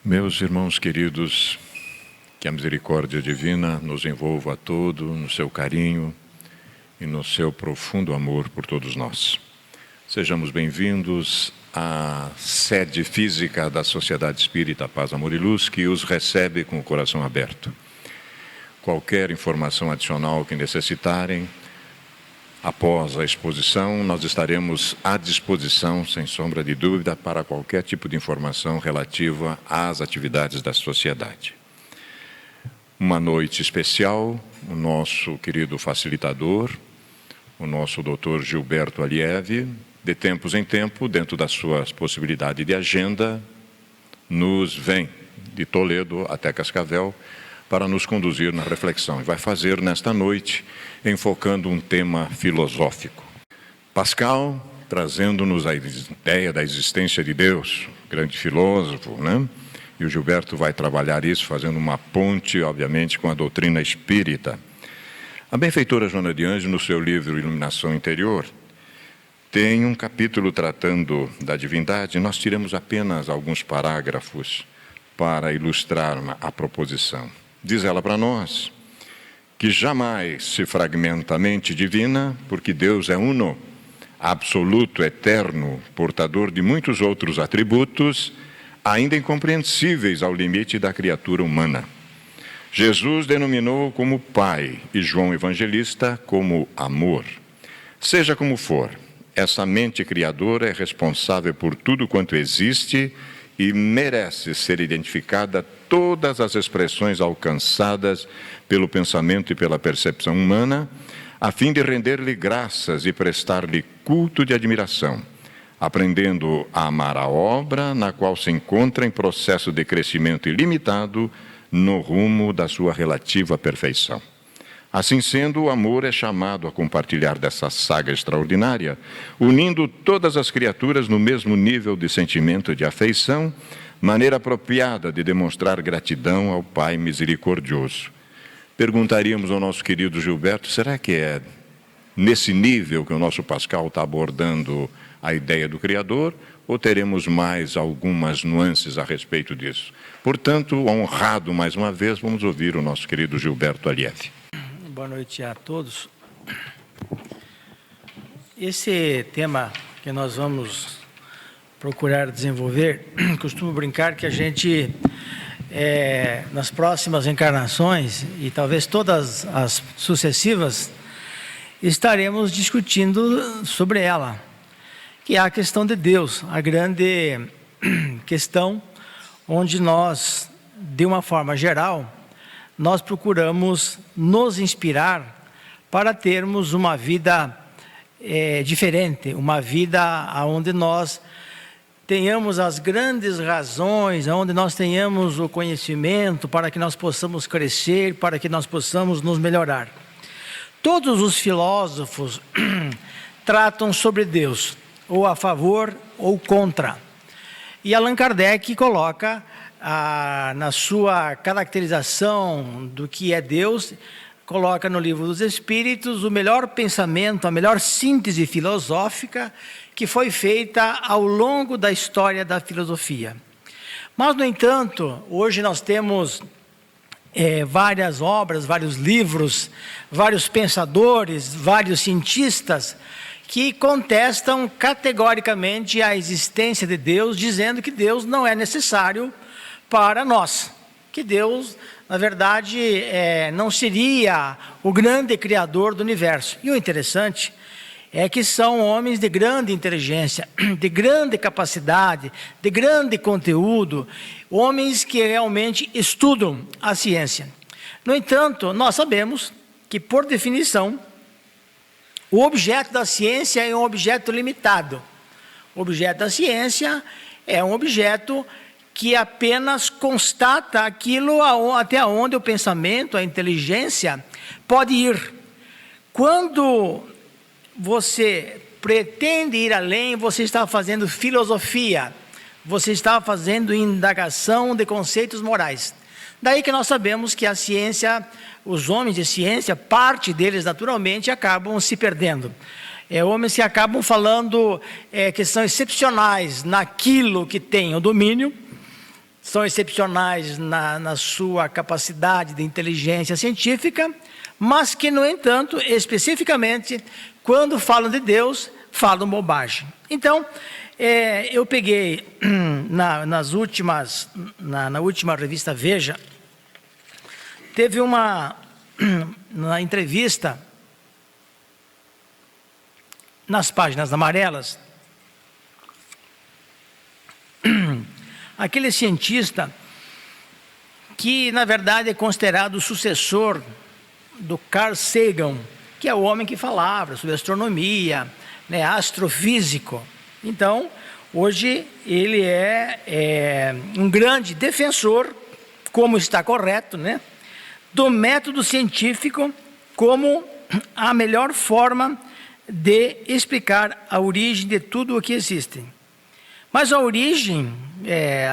Meus irmãos queridos, que a misericórdia divina nos envolva a todo no seu carinho e no seu profundo amor por todos nós. Sejamos bem-vindos à sede física da Sociedade Espírita Paz, Amor e Luz, que os recebe com o coração aberto. Qualquer informação adicional que necessitarem, após a exposição, nós estaremos à disposição, sem sombra de dúvida, para qualquer tipo de informação relativa às atividades da sociedade. Uma noite especial, o nosso querido facilitador, o nosso doutor Gilberto Alieve, de tempos em tempo, dentro das suas possibilidades de agenda, nos vem de Toledo até Cascavel para nos conduzir na reflexão. E vai fazer nesta noite, enfocando um tema filosófico. Pascal, trazendo-nos a ideia da existência de Deus, grande filósofo, né? E o Gilberto vai trabalhar isso, fazendo uma ponte, obviamente, com a doutrina espírita. A benfeitora Joana de Ângeles, no seu livro Iluminação Interior, tem um capítulo tratando da divindade. Nós tiramos apenas alguns parágrafos para ilustrar a proposição. Diz ela para nós que jamais se fragmenta a mente divina, porque Deus é uno, absoluto, eterno, portador de muitos outros atributos, ainda incompreensíveis ao limite da criatura humana. Jesus denominou como Pai e João Evangelista como amor. Seja como for, essa mente criadora é responsável por tudo quanto existe e merece ser identificada todas as expressões alcançadas pelo pensamento e pela percepção humana, a fim de render-lhe graças e prestar-lhe culto de admiração, aprendendo a amar a obra na qual se encontra em processo de crescimento ilimitado no rumo da sua relativa perfeição. Assim sendo, o amor é chamado a compartilhar dessa saga extraordinária, unindo todas as criaturas no mesmo nível de sentimento e de afeição, maneira apropriada de demonstrar gratidão ao Pai misericordioso. Perguntaríamos ao nosso querido Gilberto, será que é nesse nível que o nosso Pascal está abordando a ideia do Criador, ou teremos mais algumas nuances a respeito disso? Portanto, honrado mais uma vez, vamos ouvir o nosso querido Gilberto Alieve. Boa noite a todos. Esse tema que nós vamos procurar desenvolver, costumo brincar que a gente, nas próximas encarnações, e talvez todas as sucessivas, estaremos discutindo sobre ela, que é a questão de Deus, a grande questão onde nós, de uma forma geral, nós procuramos nos inspirar para termos uma vida diferente, uma vida onde nós tenhamos as grandes razões, onde nós tenhamos o conhecimento para que nós possamos crescer, para que nós possamos nos melhorar. Todos os filósofos tratam sobre Deus, ou a favor ou contra. E Allan Kardec coloca na sua caracterização do que é Deus, coloca no Livro dos Espíritos o melhor pensamento, a melhor síntese filosófica que foi feita ao longo da história da filosofia. Mas, no entanto, hoje nós temos várias obras, vários livros, vários pensadores, vários cientistas que contestam categoricamente a existência de Deus, dizendo que Deus não é necessário para nós, que Deus, na verdade, não seria o grande criador do universo. E o interessante é que são homens de grande inteligência, de grande capacidade, de grande conteúdo, homens que realmente estudam a ciência. No entanto, nós sabemos que, por definição, o objeto da ciência é um objeto limitado. O objeto da ciência é um objeto que apenas constata aquilo até onde o pensamento, a inteligência pode ir. Quando você pretende ir além, você está fazendo filosofia, você está fazendo indagação de conceitos morais. Daí que nós sabemos que a ciência, os homens de ciência, parte deles naturalmente acabam se perdendo. Homens que acabam falando que são excepcionais naquilo que tem o domínio, são excepcionais na sua capacidade de inteligência científica, mas que, no entanto, especificamente, quando falam de Deus, falam bobagem. Então, eu peguei na última revista Veja, teve na entrevista, nas páginas amarelas, aquele cientista que, na verdade, é considerado o sucessor do Carl Sagan, que é o homem que falava sobre astronomia, né, astrofísico. Então, hoje ele é um grande defensor, como está correto, né, do método científico como a melhor forma de explicar a origem de tudo o que existe. Mas a origem,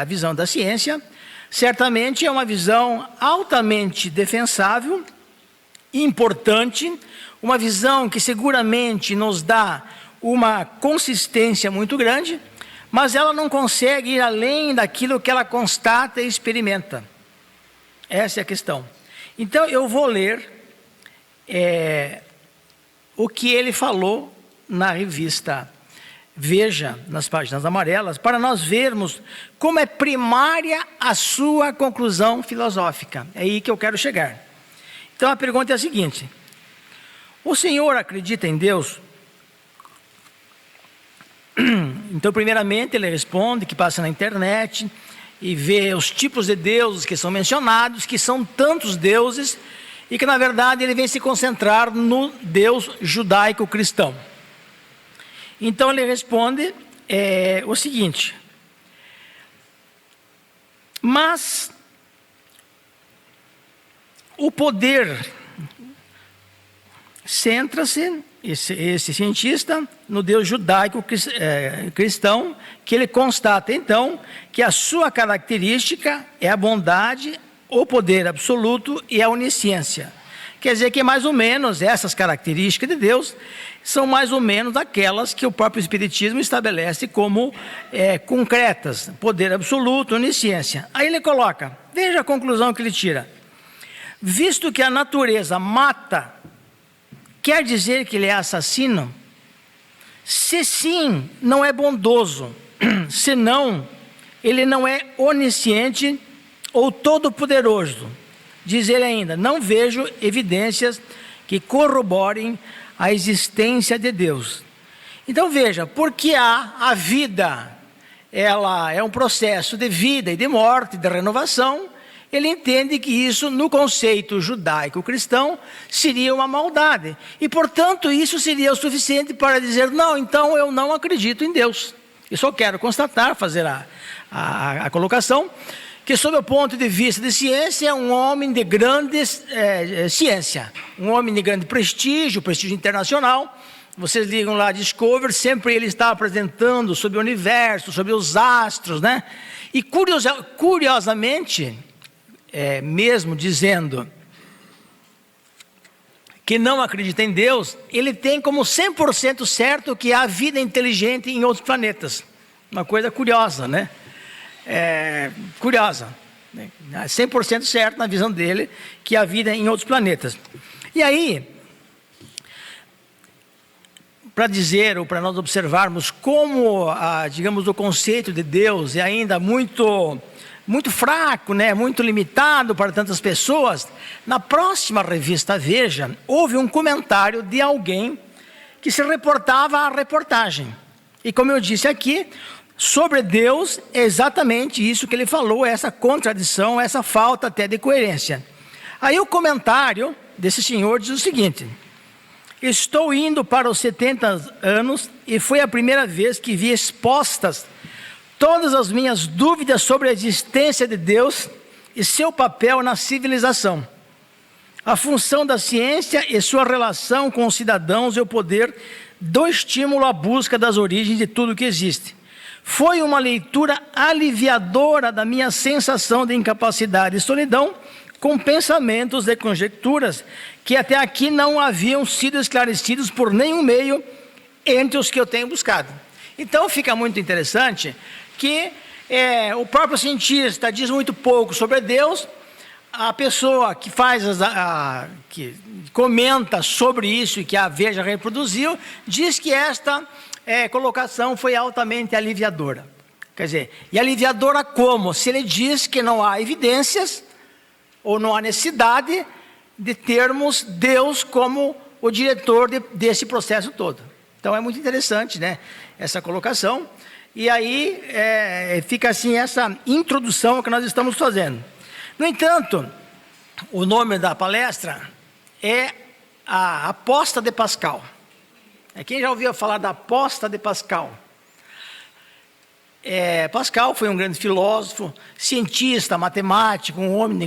a visão da ciência, certamente é uma visão altamente defensável, importante, uma visão que seguramente nos dá uma consistência muito grande, mas ela não consegue ir além daquilo que ela constata e experimenta. Essa é a questão. Então, eu vou ler o que ele falou na revista Veja, nas páginas amarelas, para nós vermos como é primária a sua conclusão filosófica. É aí que eu quero chegar. Então, a pergunta é a seguinte: o senhor acredita em Deus? Então, primeiramente, ele responde que passa na internet e vê os tipos de deuses que são mencionados, que são tantos deuses, e que, na verdade, ele vem se concentrar no Deus judaico-cristão. Então, ele responde o seguinte: mas o poder centra-se, esse cientista, no Deus judaico-cristão, que ele constata, então, que a sua característica é a bondade, o poder absoluto e a onisciência. Quer dizer que mais ou menos essas características de Deus são mais ou menos aquelas que o próprio Espiritismo estabelece como concretas: poder absoluto, onisciência. Aí ele coloca, veja a conclusão que ele tira: visto que a natureza mata, quer dizer que ele é assassino? Se sim, não é bondoso; se não, ele não é onisciente ou todo-poderoso. Diz ele ainda: não vejo evidências que corroborem a existência de Deus. Então veja, porque a vida, ela é um processo de vida e de morte, de renovação, ele entende que isso, no conceito judaico-cristão, seria uma maldade. E, portanto, isso seria o suficiente para dizer: não, então eu não acredito em Deus. Eu só quero constatar, fazer a colocação, que, sob o ponto de vista de ciência, é um homem de grande ciência, um homem de grande prestígio internacional. Vocês ligam lá Discovery, sempre ele está apresentando sobre o universo, sobre os astros, né? E curiosamente, mesmo dizendo que não acredita em Deus, ele tem como 100% certo que há vida inteligente em outros planetas. Uma coisa curiosa, né? Curiosa, né? 100% certo na visão dele que há vida em outros planetas. E aí, para dizer, ou para nós observarmos como, digamos, o conceito de Deus é ainda muito fraco, né? Muito limitado para tantas pessoas, na próxima revista Veja, houve um comentário de alguém que se reportava à reportagem. E como eu disse aqui, sobre Deus, é exatamente isso que ele falou, essa contradição, essa falta até de coerência. Aí o comentário desse senhor diz o seguinte: estou indo para os 70 anos e foi a primeira vez que vi expostas todas as minhas dúvidas sobre a existência de Deus e seu papel na civilização, a função da ciência e sua relação com os cidadãos e o poder do estímulo à busca das origens de tudo que existe. Foi uma leitura aliviadora da minha sensação de incapacidade e solidão, com pensamentos e conjecturas que até aqui não haviam sido esclarecidos por nenhum meio entre os que eu tenho buscado. Então fica muito interessante que o próprio cientista diz muito pouco sobre Deus. A pessoa que faz, que comenta sobre isso e que a Veja reproduziu, diz que esta colocação foi altamente aliviadora. Quer dizer, e aliviadora como? Se ele diz que não há evidências ou não há necessidade de termos Deus como o diretor desse processo todo. Então é muito interessante, né, essa colocação. E aí fica assim essa introdução que nós estamos fazendo. No entanto, o nome da palestra é a aposta de Pascal. Quem já ouviu falar da aposta de Pascal? Pascal foi um grande filósofo, cientista, matemático, um homem de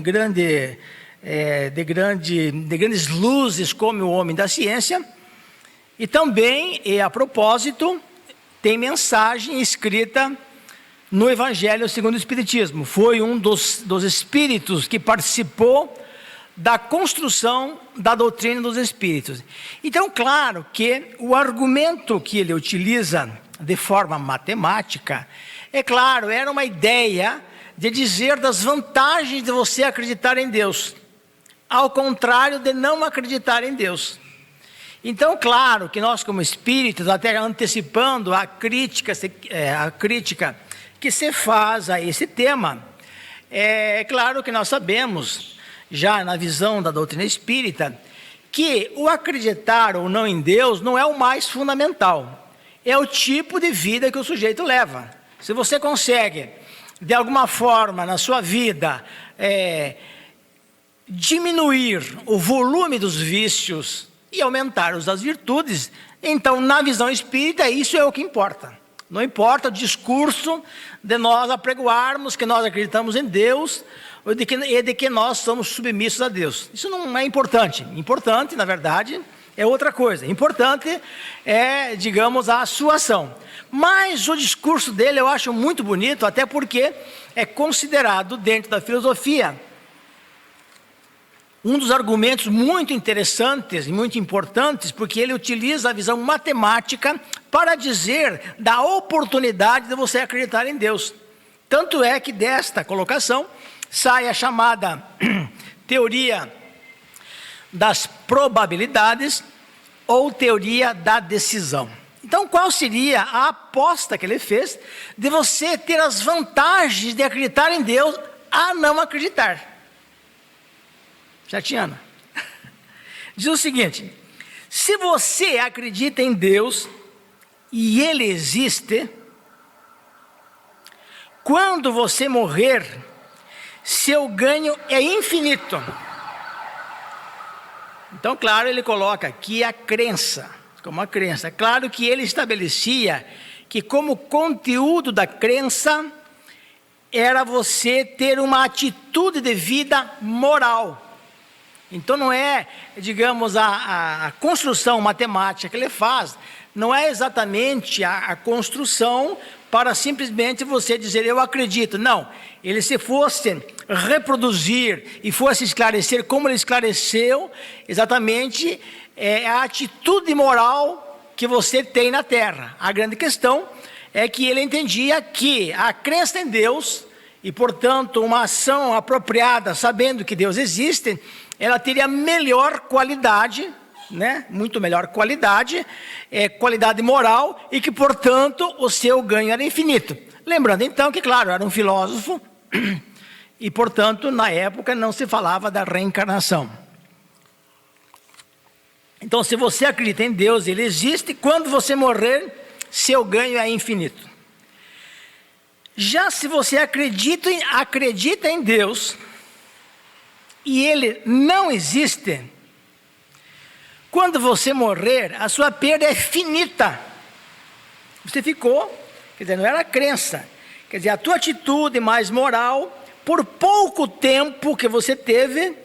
grandes luzes como o homem da ciência. E também, a propósito, tem mensagem escrita no Evangelho segundo o Espiritismo. Foi um dos espíritos que participou da construção da doutrina dos espíritos. Então, claro que o argumento que ele utiliza de forma matemática, claro, era uma ideia de dizer das vantagens de você acreditar em Deus, ao contrário de não acreditar em Deus. Então, claro que nós como espíritos, até antecipando a crítica que se faz a esse tema, claro que nós sabemos, já na visão da doutrina espírita, que o acreditar ou não em Deus não é o mais fundamental, é o tipo de vida que o sujeito leva. Se você consegue, de alguma forma, na sua vida, diminuir o volume dos vícios e aumentar os das virtudes, então, na visão espírita, isso é o que importa. Não importa o discurso de nós apregoarmos que nós acreditamos em Deus ou de que nós somos submissos a Deus. Isso não é importante. Importante, na verdade, é outra coisa. Importante é, digamos, a sua ação. Mas o discurso dele eu acho muito bonito, até porque é considerado, dentro da filosofia, um dos argumentos muito interessantes e muito importantes, porque ele utiliza a visão matemática para dizer da oportunidade de você acreditar em Deus. Tanto é que desta colocação sai a chamada teoria das probabilidades ou teoria da decisão. Então, qual seria a aposta que ele fez de você ter as vantagens de acreditar em Deus a não acreditar? Jatiana, diz o seguinte: se você acredita em Deus e Ele existe, quando você morrer, seu ganho é infinito. Então, claro, ele coloca aqui a crença, como a crença. Claro que ele estabelecia que como conteúdo da crença era você ter uma atitude de vida moral. Então não é, digamos, a construção matemática que ele faz, não é exatamente a construção para simplesmente você dizer eu acredito. Não, ele se fosse reproduzir e fosse esclarecer como ele esclareceu, exatamente a atitude moral que você tem na Terra. A grande questão é que ele entendia que a crença em Deus e, portanto, uma ação apropriada, sabendo que Deus existe, ela teria melhor qualidade, né? Muito melhor qualidade, qualidade moral, e que, portanto, o seu ganho era infinito. Lembrando, então, que, claro, era um filósofo, e, portanto, na época não se falava da reencarnação. Então, se você acredita em Deus, Ele existe, quando você morrer, seu ganho é infinito. Já se você acredita em Deus e Ele não existe, quando você morrer, a sua perda é finita. Você ficou, quer dizer, não era crença, quer dizer, a tua atitude mais moral, por pouco tempo que você teve,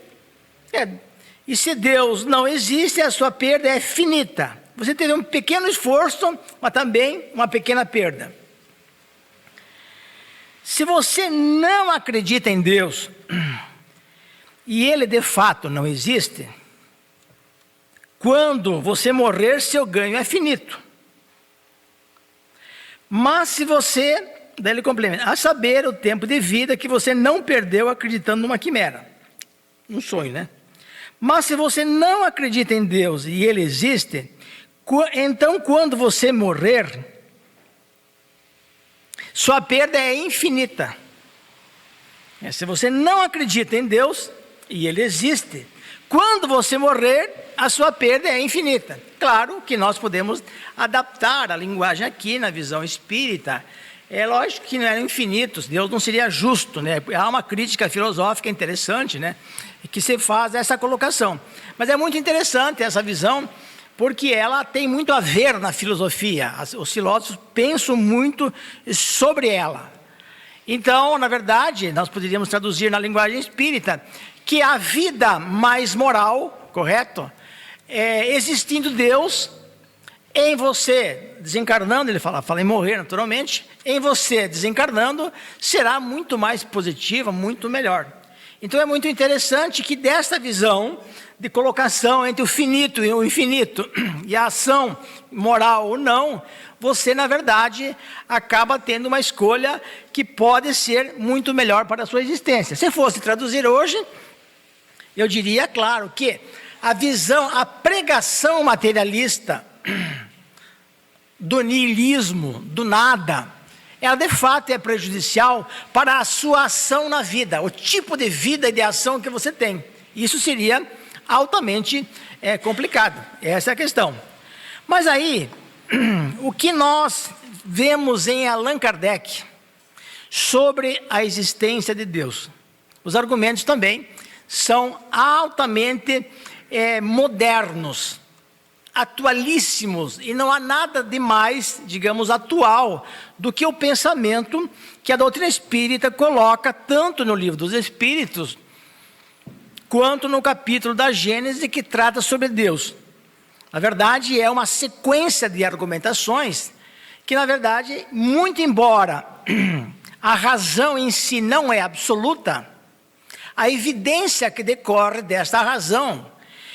e se Deus não existe, a sua perda é finita. Você teve um pequeno esforço, mas também uma pequena perda. Se você não acredita em Deus, e Ele de fato não existe, quando você morrer, seu ganho é finito. Mas se você daí ele complementa, a saber, o tempo de vida que você não perdeu acreditando numa quimera. Um sonho, né? Mas se você não acredita em Deus e Ele existe, então quando você morrer, sua perda é infinita. Se você não acredita em Deus e Ele existe, quando você morrer, a sua perda é infinita. Claro que nós podemos adaptar a linguagem aqui na visão espírita. É lógico que não eram infinitos, Deus não seria justo, né? Há uma crítica filosófica interessante, né? Que se faz essa colocação. Mas é muito interessante essa visão, porque ela tem muito a ver na filosofia. Os filósofos pensam muito sobre ela. Então, na verdade, nós poderíamos traduzir na linguagem espírita que a vida mais moral, correto? Existindo Deus em você desencarnando, ele fala em morrer naturalmente, em você desencarnando será muito mais positiva, muito melhor. Então é muito interessante que desta visão de colocação entre o finito e o infinito e a ação moral ou não, você na verdade acaba tendo uma escolha que pode ser muito melhor para a sua existência. Se fosse traduzir hoje, eu diria, claro, que a visão, a pregação materialista do niilismo, do nada, ela de fato é prejudicial para a sua ação na vida, o tipo de vida e de ação que você tem. Isso seria altamente complicado, essa é a questão. Mas aí, o que nós vemos em Allan Kardec sobre a existência de Deus? Os argumentos também são altamente modernos, atualíssimos, e não há nada de mais, digamos, atual do que o pensamento que a doutrina espírita coloca tanto no Livro dos Espíritos quanto no capítulo da Gênese que trata sobre Deus. Na verdade, é uma sequência de argumentações que, na verdade, muito embora a razão em si não é absoluta, a evidência que decorre desta razão,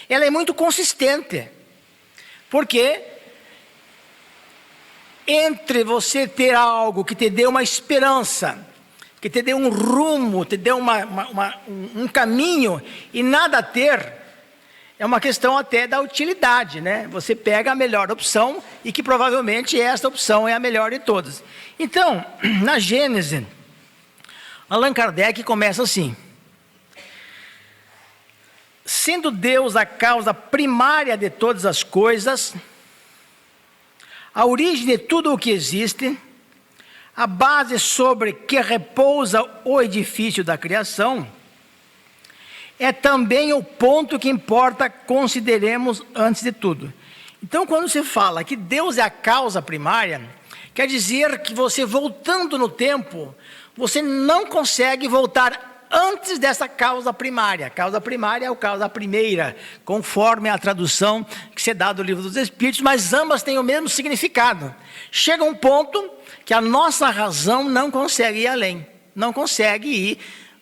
ela é muito consistente. Porque entre você ter algo que te dê uma esperança, que te dê um rumo, te dê um caminho, e nada ter, é uma questão até da utilidade, né? Você pega a melhor opção e que provavelmente esta opção é a melhor de todas. Então, na Gênese, Allan Kardec começa assim: sendo Deus a causa primária de todas as coisas, a origem de tudo o que existe, a base sobre que repousa o edifício da criação, é também o ponto que importa consideremos antes de tudo. Então, quando se fala que Deus é a causa primária, quer dizer que você, voltando no tempo, você não consegue voltar antes dessa causa primária. A causa primária é a causa primeira, conforme a tradução que se dá do Livro dos Espíritos, mas ambas têm o mesmo significado. Chega um ponto que a nossa razão não consegue ir além, não consegue ir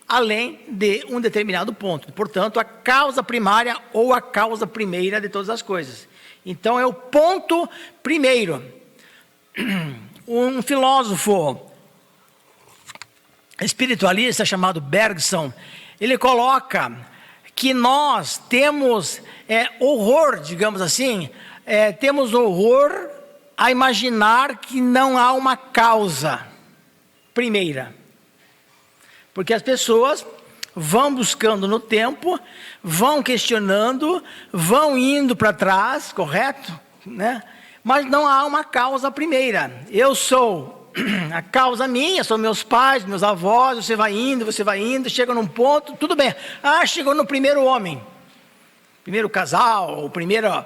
além de um determinado ponto. Portanto, a causa primária ou a causa primeira de todas as coisas. Então, é o ponto primeiro. Um filósofo espiritualista chamado Bergson, ele coloca que nós temos horror, digamos assim, temos horror a imaginar que não há uma causa primeira. Porque as pessoas vão buscando no tempo, vão questionando, vão indo para trás, correto? Né? Mas não há uma causa primeira. Eu sou a causa minha, são meus pais, meus avós, você vai indo, chega num ponto, tudo bem. Chegou no primeiro homem, primeiro casal, o primeiro...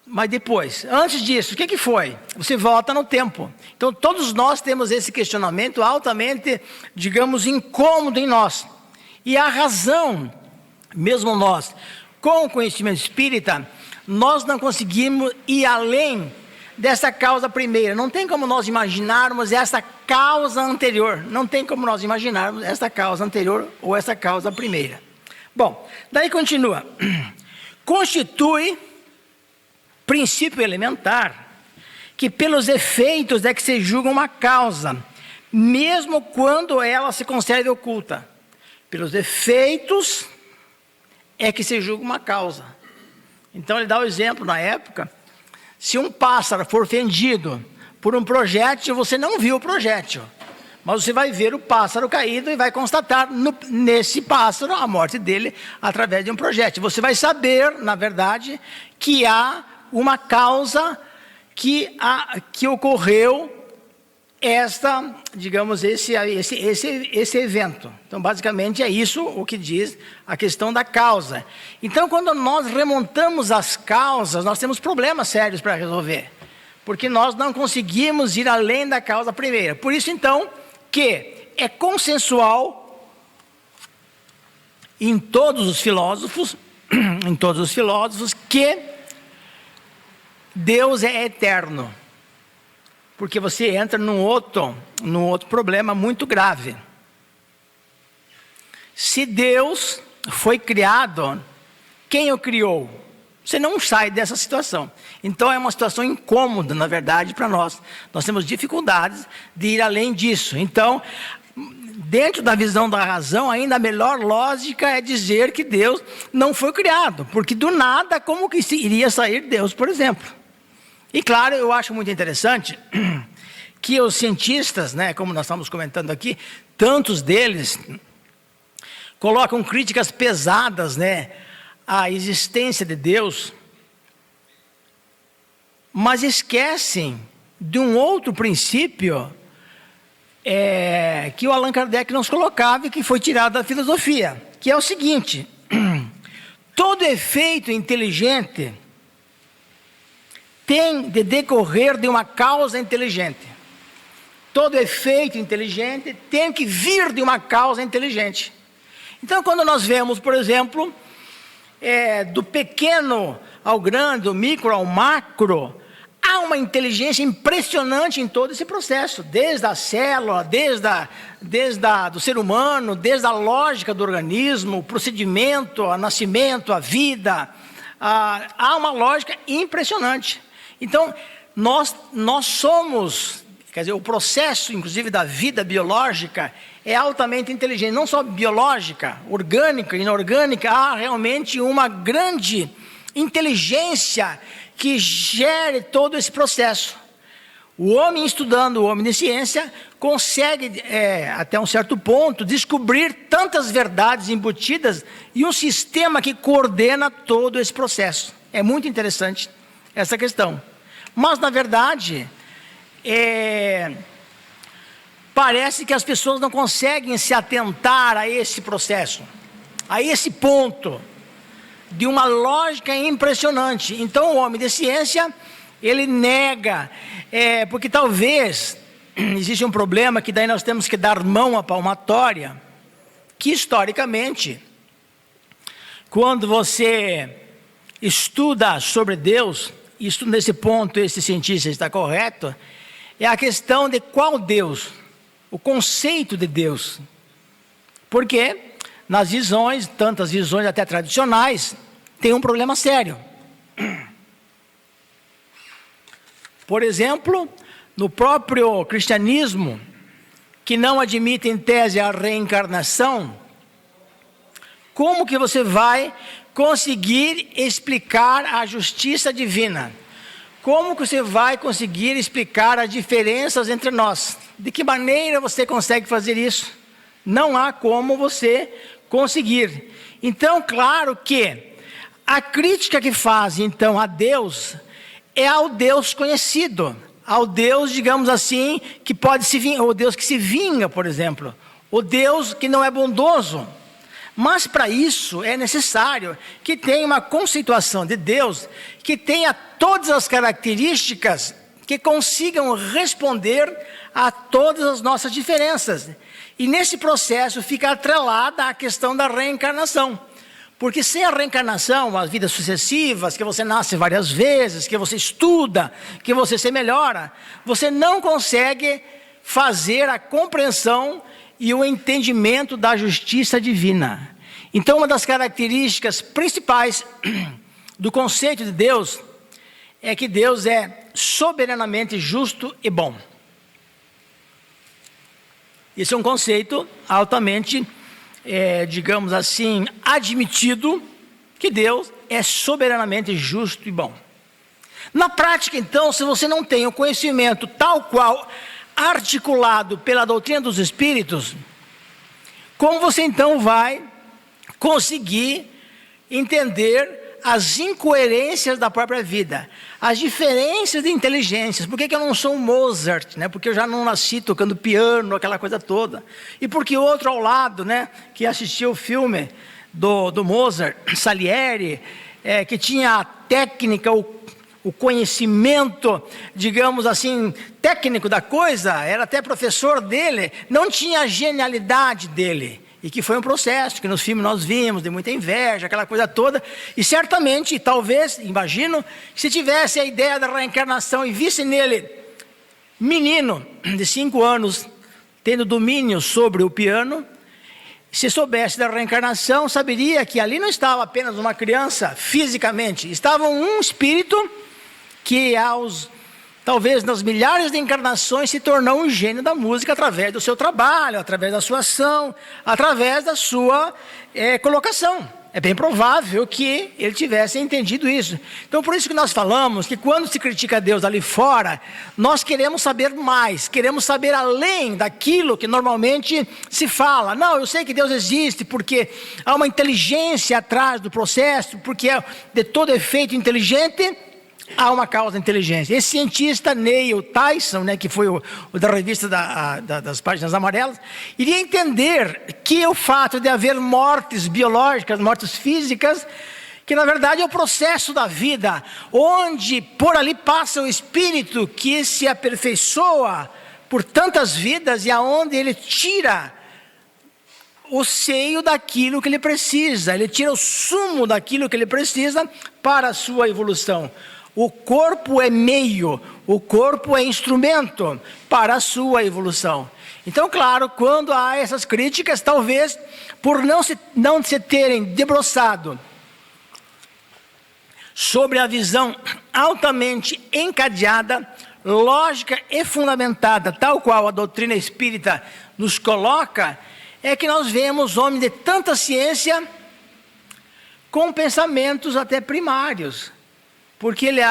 Mas depois, antes disso, o que foi? Você volta no tempo. Então, todos nós temos esse questionamento altamente, digamos, incômodo em nós. E a razão, mesmo nós, com o conhecimento espírita, nós não conseguimos ir além dessa causa primeira. Não tem como nós imaginarmos essa causa anterior. Não tem como nós imaginarmos essa causa anterior ou essa causa primeira. Bom, daí continua. Constitui princípio elementar que pelos efeitos é que se julga uma causa, mesmo quando ela se conserve oculta. Pelos efeitos é que se julga uma causa. Então ele dá o exemplo na época, se um pássaro for fendido por um projétil, você não viu o projétil, mas você vai ver o pássaro caído e vai constatar nesse pássaro a morte dele através de um projétil. Você vai saber, na verdade, que há uma causa que ocorreu esse evento. Então, basicamente, é isso o que diz a questão da causa. Então, quando nós remontamos as causas, nós temos problemas sérios para resolver, porque nós não conseguimos ir além da causa primeira. Por isso, então, que é consensual em todos os filósofos, que Deus é eterno. Porque você entra num outro problema muito grave. Se Deus foi criado, quem o criou? Você não sai dessa situação. Então é uma situação incômoda, na verdade, para nós. Nós temos dificuldades de ir além disso. Então, dentro da visão da razão, ainda a melhor lógica é dizer que Deus não foi criado. Porque do nada, como que iria sair Deus, por exemplo? E claro, eu acho muito interessante que os cientistas, como nós estamos comentando aqui, tantos deles colocam críticas pesadas, à existência de Deus, mas esquecem de um outro princípio que o Allan Kardec nos colocava e que foi tirado da filosofia, que é o seguinte: todo efeito inteligente tem de decorrer de uma causa inteligente. Todo efeito inteligente tem que vir de uma causa inteligente. Então, quando nós vemos, por exemplo, do pequeno ao grande, do micro ao macro, há uma inteligência impressionante em todo esse processo, desde a célula, desde do ser humano, desde a lógica do organismo, o procedimento, o nascimento, a vida. Há uma lógica impressionante. Então, nós somos, quer dizer, o processo, inclusive, da vida biológica é altamente inteligente, não só biológica, orgânica, inorgânica, há realmente uma grande inteligência que gere todo esse processo. O homem estudando, o homem de ciência, consegue, até um certo ponto, descobrir tantas verdades embutidas e um sistema que coordena todo esse processo. É muito interessante essa questão. Mas, na verdade, parece que as pessoas não conseguem se atentar a esse processo, a esse ponto de uma lógica impressionante. Então, o homem de ciência, ele nega, porque talvez existe um problema que daí nós temos que dar mão à palmatória, que historicamente, quando você estuda sobre Deus, isso nesse ponto esse cientista está correto, é a questão de qual Deus, o conceito de Deus. Porque nas visões, tantas visões até tradicionais, tem um problema sério. Por exemplo, no próprio cristianismo, que não admite em tese a reencarnação, como que você vai conseguir explicar a justiça divina? Como que você vai conseguir explicar as diferenças entre nós? De que maneira você consegue fazer isso? Não há como você conseguir. Então, claro que a crítica que faz, então, a Deus, é ao Deus conhecido, ao Deus, digamos assim, que pode se vingar, o Deus que se vinga, por exemplo, o Deus que não é bondoso. Mas para isso é necessário que tenha uma conceituação de Deus que tenha todas as características que consigam responder a todas as nossas diferenças. E nesse processo fica atrelada a questão da reencarnação. Porque sem a reencarnação, as vidas sucessivas, que você nasce várias vezes, que você estuda, que você se melhora, você não consegue fazer a compreensão e o entendimento da justiça divina. Então, uma das características principais do conceito de Deus é que Deus é soberanamente justo e bom. Esse é um conceito altamente, digamos assim, admitido, que Deus é soberanamente justo e bom. Na prática, então, se você não tem o conhecimento tal qual articulado pela doutrina dos Espíritos, como você então vai conseguir entender as incoerências da própria vida, as diferenças de inteligências? Por que eu não sou um Mozart, né? Porque eu já não nasci tocando piano, aquela coisa toda. E porque outro ao lado, né, que assistiu o filme do Mozart, Salieri, que tinha a técnica, o conhecimento, digamos assim, técnico da coisa, era até professor dele, não tinha a genialidade dele. E que foi um processo que nos filmes nós vimos, de muita inveja, aquela coisa toda. E certamente, talvez, imagino, se tivesse a ideia da reencarnação e visse nele, menino de 5 anos, tendo domínio sobre o piano, se soubesse da reencarnação, saberia que ali não estava apenas uma criança fisicamente, estava um espírito que talvez nas milhares de encarnações se tornou um gênio da música através do seu trabalho, através da sua ação, através da sua colocação. É bem provável que ele tivesse entendido isso. Então, por isso que nós falamos que quando se critica Deus ali fora, nós queremos saber mais, queremos saber além daquilo que normalmente se fala. Não, eu sei que Deus existe porque há uma inteligência atrás do processo, porque de todo efeito inteligente há uma causa de inteligência. Esse cientista Neil Tyson, né, que foi o da revista das páginas amarelas, iria entender que o fato de haver mortes biológicas, mortes físicas, que na verdade é o processo da vida, onde por ali passa o espírito que se aperfeiçoa por tantas vidas e aonde ele tira o seio daquilo que ele precisa, ele tira o sumo daquilo que ele precisa para a sua evolução. O corpo é meio, o corpo é instrumento para a sua evolução. Então, claro, quando há essas críticas, talvez por não se terem debruçado sobre a visão altamente encadeada, lógica e fundamentada, tal qual a doutrina espírita nos coloca, é que nós vemos homens de tanta ciência com pensamentos até primários. Porque ele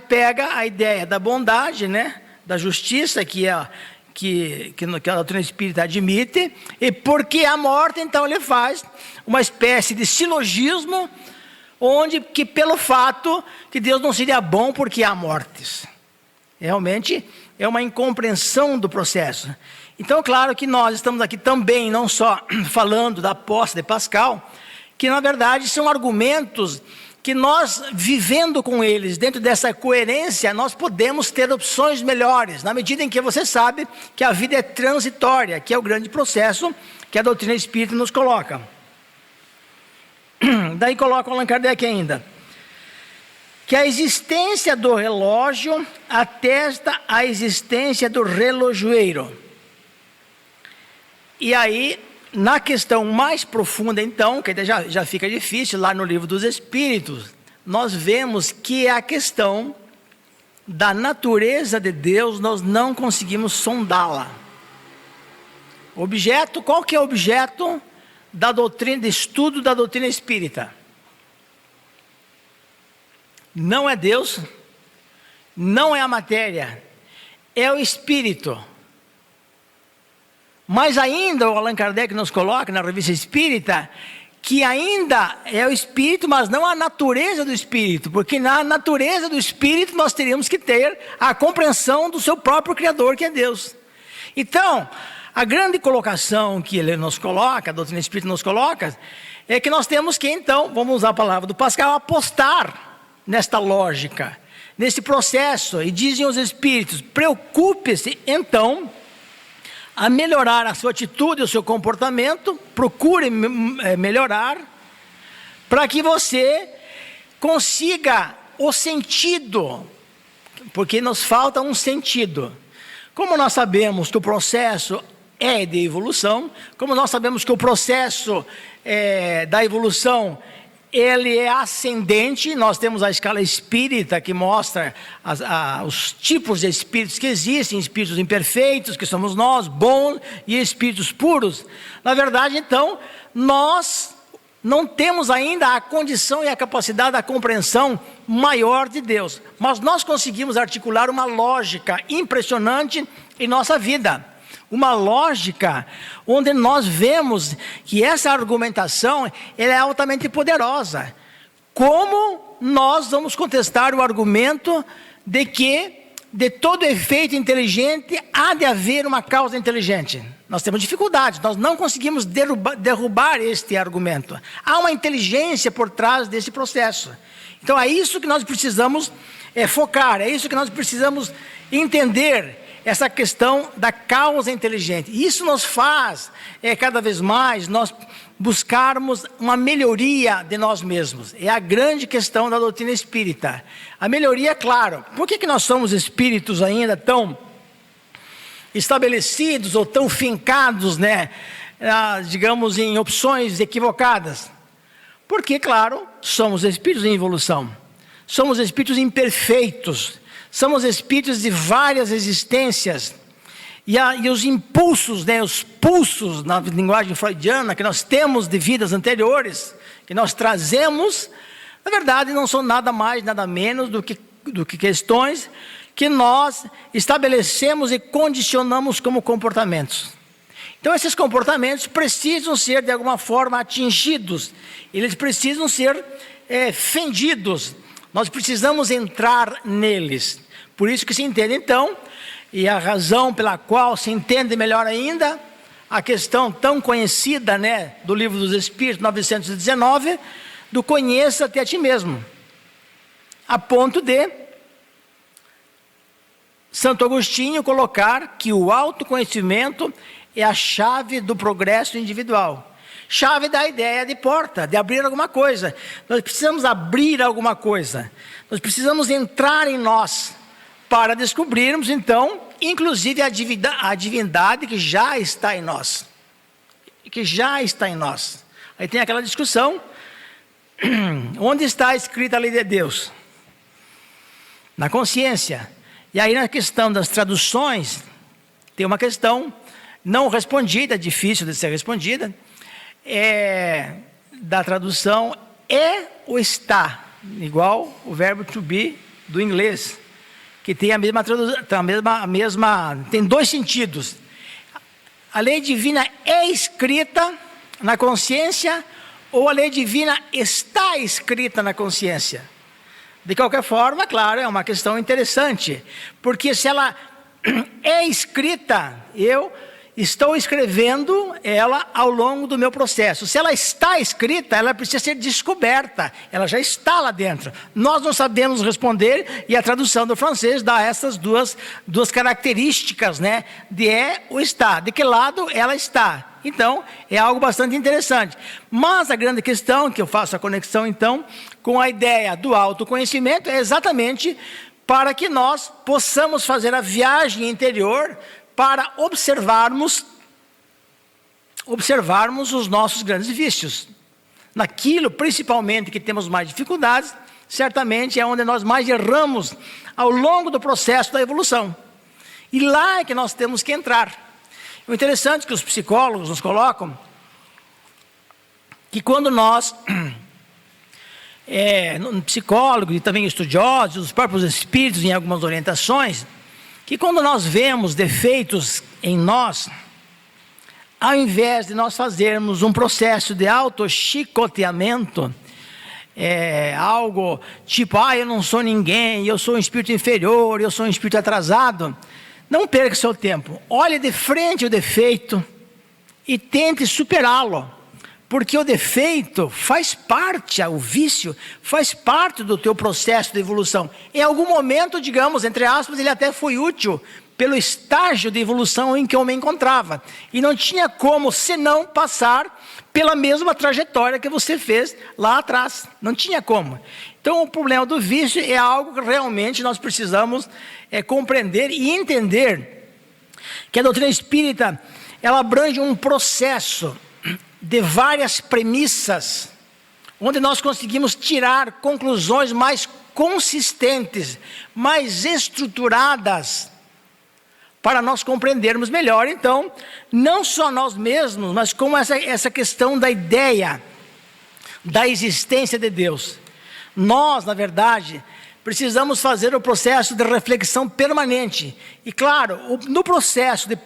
pega a ideia da bondade, né, da justiça, que a doutrina espírita admite, e porque a morte, então ele faz uma espécie de silogismo, que pelo fato que Deus não seria bom porque há mortes. Realmente é uma incompreensão do processo. Então, claro que nós estamos aqui também, não só falando da posse de Pascal, que na verdade são argumentos que nós, vivendo com eles, dentro dessa coerência, nós podemos ter opções melhores, na medida em que você sabe que a vida é transitória, que é o grande processo que a doutrina espírita nos coloca. Daí coloca o Allan Kardec ainda, que a existência do relógio atesta a existência do relojoeiro. E aí, na questão mais profunda, então, que já fica difícil, lá no Livro dos Espíritos, nós vemos que a questão da natureza de Deus, nós não conseguimos sondá-la. Qual que é o objeto da doutrina, de estudo da doutrina espírita? Não é Deus, não é a matéria, é o espírito. Mas ainda o Allan Kardec nos coloca na Revista Espírita que ainda é o espírito, mas não a natureza do espírito, porque na natureza do espírito nós teríamos que ter a compreensão do seu próprio Criador, que é Deus. Então, a grande colocação que ele nos coloca, a doutrina espírita nos coloca, é que nós temos que, então, vamos usar a palavra do Pascal, apostar nesta lógica, nesse processo. E dizem os espíritos, preocupe-se então a melhorar a sua atitude, o seu comportamento, procure melhorar, para que você consiga o sentido, porque nos falta um sentido. Como nós sabemos que o processo é de evolução, como nós sabemos que o processo da evolução ele é ascendente. Nós temos a escala espírita que mostra os tipos de espíritos que existem: espíritos imperfeitos, que somos nós, bons, e espíritos puros. Na verdade, então, nós não temos ainda a condição e a capacidade da compreensão maior de Deus, mas nós conseguimos articular uma lógica impressionante em nossa vida. Uma lógica onde nós vemos que essa argumentação ela é altamente poderosa. Como nós vamos contestar o argumento de que de todo efeito inteligente há de haver uma causa inteligente? Nós temos dificuldades, nós não conseguimos derrubar este argumento. Há uma inteligência por trás desse processo. Então é isso que nós precisamos focar, é isso que nós precisamos entender. Essa questão da causa inteligente. Isso nos faz, cada vez mais, nós buscarmos uma melhoria de nós mesmos. É a grande questão da doutrina espírita. A melhoria, claro. Por que nós somos espíritos ainda tão estabelecidos ou tão fincados, digamos, em opções equivocadas? Porque, claro, somos espíritos em evolução. Somos espíritos imperfeitos. Somos espíritos de várias existências, e os impulsos, os pulsos na linguagem freudiana que nós temos de vidas anteriores, que nós trazemos, na verdade não são nada mais, nada menos do que questões que nós estabelecemos e condicionamos como comportamentos. Então esses comportamentos precisam ser de alguma forma atingidos, eles precisam ser fendidos. Nós precisamos entrar neles. Por isso que se entende então, e a razão pela qual se entende melhor ainda, a questão tão conhecida, do Livro dos Espíritos, 919, do conheça-te a ti mesmo. A ponto de Santo Agostinho colocar que o autoconhecimento é a chave do progresso individual. Chave da ideia de porta, de abrir alguma coisa. Nós precisamos abrir alguma coisa. Nós precisamos entrar em nós para descobrirmos, então, inclusive a divindade que já está em nós. Que já está em nós. Aí tem aquela discussão, onde está escrita a lei de Deus? Na consciência. E aí na questão das traduções, tem uma questão não respondida, difícil de ser respondida, da tradução é ou está, igual o verbo to be do inglês, que tem a mesma tem dois sentidos. A lei divina é escrita na consciência ou a lei divina está escrita na consciência? De qualquer forma, claro, é uma questão interessante, porque se ela é escrita, eu estou escrevendo ela ao longo do meu processo. Se ela está escrita, ela precisa ser descoberta. Ela já está lá dentro. Nós não sabemos responder, e a tradução do francês dá essas duas características, de é ou está. De que lado ela está? Então, é algo bastante interessante. Mas a grande questão, que eu faço a conexão então, com a ideia do autoconhecimento, é exatamente para que nós possamos fazer a viagem interior para observarmos os nossos grandes vícios. Naquilo, principalmente, que temos mais dificuldades, certamente é onde nós mais erramos ao longo do processo da evolução. E lá é que nós temos que entrar. O interessante é que os psicólogos nos colocam que quando nós, psicólogos e também estudiosos, os próprios espíritos em algumas orientações, que quando nós vemos defeitos em nós, ao invés de nós fazermos um processo de auto-chicoteamento, algo tipo, eu não sou ninguém, eu sou um espírito inferior, eu sou um espírito atrasado, não perca seu tempo, olhe de frente o defeito e tente superá-lo, porque o defeito faz parte, o vício faz parte do teu processo de evolução. Em algum momento, digamos, entre aspas, ele até foi útil pelo estágio de evolução em que eu me encontrava. E não tinha como, senão, passar pela mesma trajetória que você fez lá atrás. Não tinha como. Então, o problema do vício é algo que realmente nós precisamos compreender e entender que a doutrina espírita, ela abrange um processo de várias premissas, onde nós conseguimos tirar conclusões mais consistentes, mais estruturadas, para nós compreendermos melhor, então, não só nós mesmos, mas como essa questão da ideia da existência de Deus. Nós, na verdade, precisamos fazer o processo de reflexão permanente. E claro, no processo de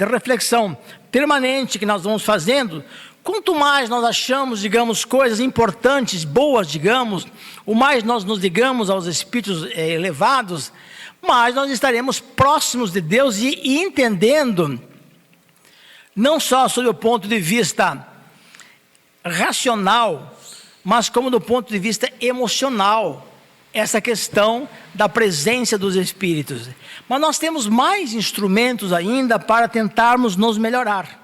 reflexão permanente que nós vamos fazendo, quanto mais nós achamos, digamos, coisas importantes, boas, digamos, o mais nós nos ligamos aos espíritos elevados, mais nós estaremos próximos de Deus e entendendo, não só sob o ponto de vista racional, mas como do ponto de vista emocional, essa questão da presença dos espíritos. Mas nós temos mais instrumentos ainda para tentarmos nos melhorar.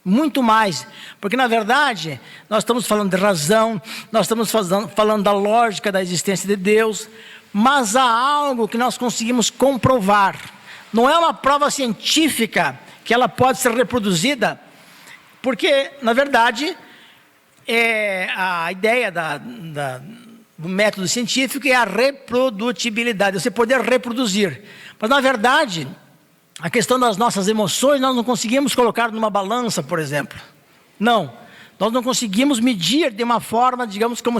Muito mais, porque na verdade nós estamos falando de razão, nós estamos falando da lógica da existência de Deus, mas há algo que nós conseguimos comprovar. Não é uma prova científica que ela pode ser reproduzida, porque na verdade a ideia do método científico é a reprodutibilidade, você poder reproduzir. Mas na verdade, a questão das nossas emoções, nós não conseguimos colocar numa balança, por exemplo. Não, nós não conseguimos medir de uma forma, digamos, como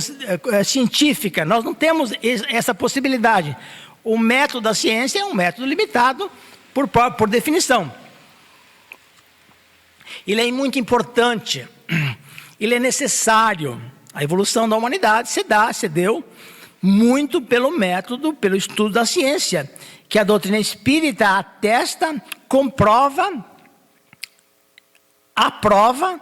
científica. Nós não temos essa possibilidade. O método da ciência é um método limitado por definição. Ele é muito importante, ele é necessário. A evolução da humanidade se deu muito pelo método, pelo estudo da ciência, que a doutrina espírita atesta, comprova, aprova,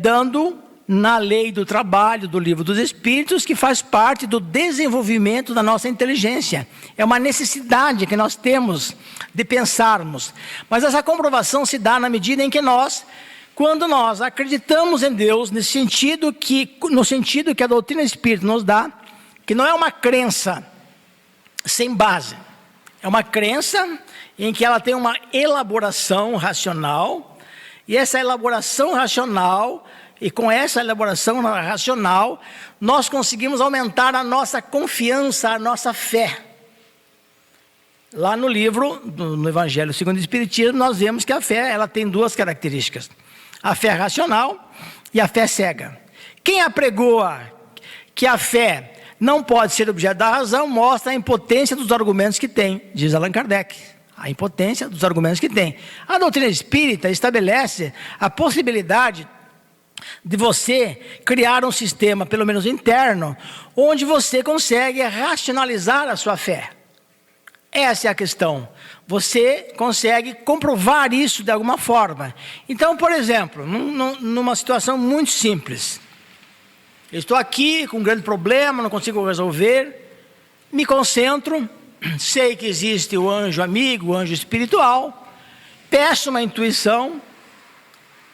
dando na lei do trabalho do Livro dos Espíritos, que faz parte do desenvolvimento da nossa inteligência. É uma necessidade que nós temos de pensarmos. Mas essa comprovação se dá na medida em que quando nós acreditamos em Deus, no sentido que a doutrina espírita nos dá, que não é uma crença sem base, é uma crença em que ela tem uma elaboração racional, e essa elaboração racional, e com essa elaboração racional, nós conseguimos aumentar a nossa confiança, a nossa fé. Lá no livro, no Evangelho segundo o Espiritismo, nós vemos que a fé, ela tem duas características: a fé racional e a fé cega. Quem apregoa que a fé não pode ser objeto da razão, mostra a impotência dos argumentos que tem, diz Allan Kardec. A impotência dos argumentos que tem. A doutrina espírita estabelece a possibilidade de você criar um sistema, pelo menos interno, onde você consegue racionalizar a sua fé. Essa é a questão. Você consegue comprovar isso de alguma forma. Então, por exemplo, numa situação muito simples. Eu estou aqui com um grande problema, não consigo resolver. Me concentro, sei que existe o anjo amigo, o anjo espiritual. Peço uma intuição,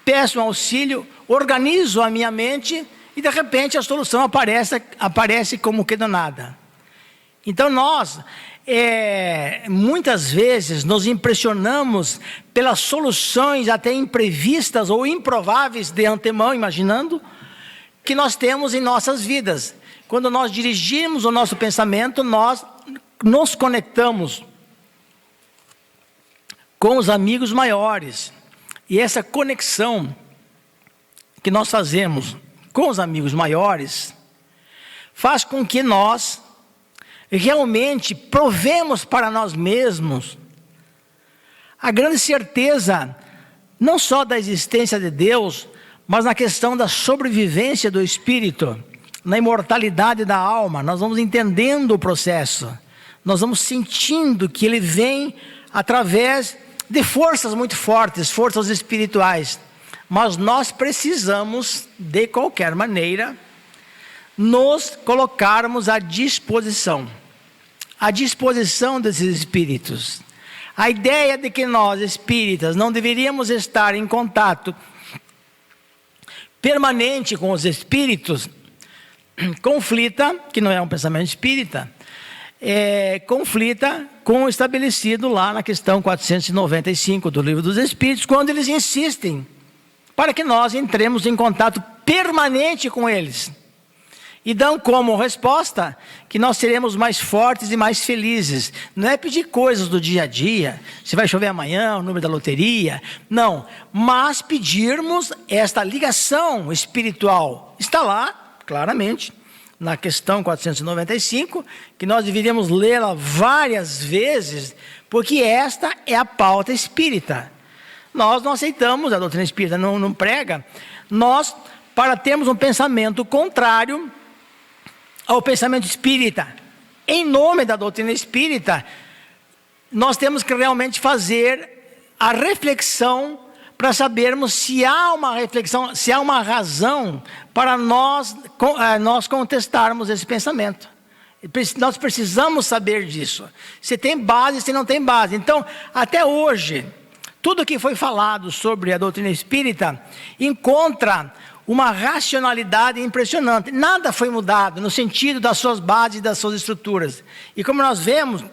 peço um auxílio, organizo a minha mente e de repente a solução aparece como que do nada. Então nós... muitas vezes nos impressionamos pelas soluções até imprevistas ou improváveis de antemão, imaginando, que nós temos em nossas vidas. Quando nós dirigimos o nosso pensamento, nós nos conectamos com os amigos maiores. E essa conexão que nós fazemos com os amigos maiores faz com que nós realmente provemos para nós mesmos a grande certeza, não só da existência de Deus, mas na questão da sobrevivência do espírito, na imortalidade da alma. Nós vamos entendendo o processo, nós vamos sentindo que ele vem através de forças muito fortes, forças espirituais, mas nós precisamos, de qualquer maneira, nos colocarmos à disposição desses espíritos. A ideia de que nós, espíritas, não deveríamos estar em contato permanente com os espíritos, conflita, que não é um pensamento espírita, conflita com o estabelecido lá na questão 495 do Livro dos Espíritos, quando eles insistem para que nós entremos em contato permanente com eles. E dão como resposta que nós seremos mais fortes e mais felizes. Não é pedir coisas do dia a dia, se vai chover amanhã, o número da loteria. Não, mas pedirmos esta ligação espiritual. Está lá, claramente, na questão 495, que nós deveríamos lê-la várias vezes, porque esta é a pauta espírita. Nós não aceitamos, a doutrina espírita não prega, nós, para termos um pensamento contrário ao pensamento espírita, em nome da doutrina espírita, nós temos que realmente fazer a reflexão para sabermos se há uma reflexão, se há uma razão para nós contestarmos esse pensamento. Nós precisamos saber disso, se tem base, se não tem base. Então, até hoje, tudo que foi falado sobre a doutrina espírita encontra uma racionalidade impressionante. Nada foi mudado no sentido das suas bases e das suas estruturas. E como nós vemos,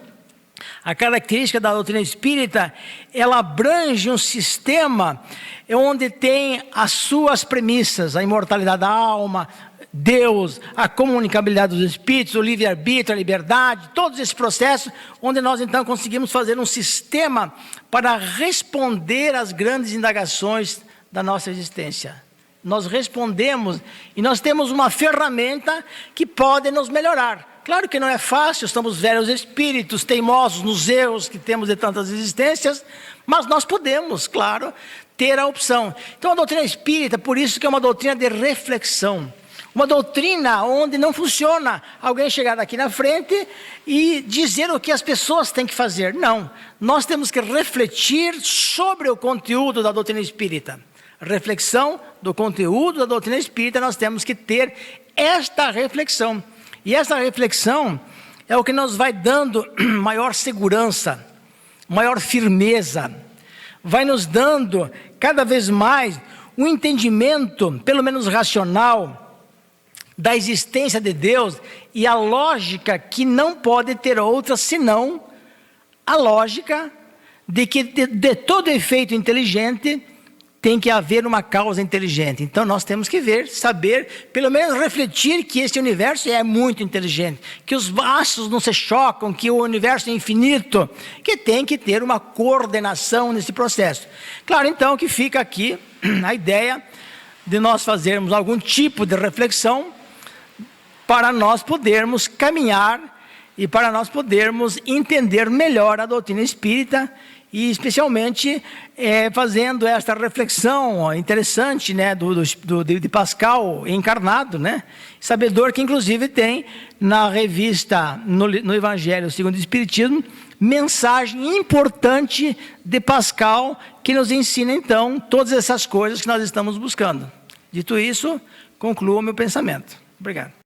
a característica da doutrina espírita, ela abrange um sistema onde tem as suas premissas, a imortalidade da alma, Deus, a comunicabilidade dos espíritos, o livre-arbítrio, a liberdade, todos esses processos, onde nós então conseguimos fazer um sistema para responder às grandes indagações da nossa existência. Nós respondemos e nós temos uma ferramenta que pode nos melhorar. Claro que não é fácil, estamos velhos espíritos, teimosos nos erros que temos de tantas existências, mas nós podemos, claro, ter a opção. Então a doutrina espírita, por isso que é uma doutrina de reflexão. Uma doutrina onde não funciona alguém chegar daqui na frente e dizer o que as pessoas têm que fazer. Não, nós temos que refletir sobre o conteúdo da doutrina espírita. Reflexão do conteúdo da doutrina espírita, nós temos que ter esta reflexão. E essa reflexão é o que nos vai dando maior segurança, maior firmeza, vai nos dando cada vez mais um entendimento, pelo menos racional, da existência de Deus e a lógica que não pode ter outra senão a lógica de que de todo efeito inteligente tem que haver uma causa inteligente. Então nós temos que ver, saber, pelo menos refletir que esse universo é muito inteligente, que os astros não se chocam, que o universo é infinito, que tem que ter uma coordenação nesse processo. Claro, então, que fica aqui a ideia de nós fazermos algum tipo de reflexão para nós podermos caminhar e para nós podermos entender melhor a doutrina espírita, e especialmente fazendo esta reflexão interessante, né, de Pascal encarnado, né, sabedor que inclusive tem na revista, no Evangelho segundo o Espiritismo, mensagem importante de Pascal, que nos ensina então todas essas coisas que nós estamos buscando. Dito isso, concluo o meu pensamento. Obrigado.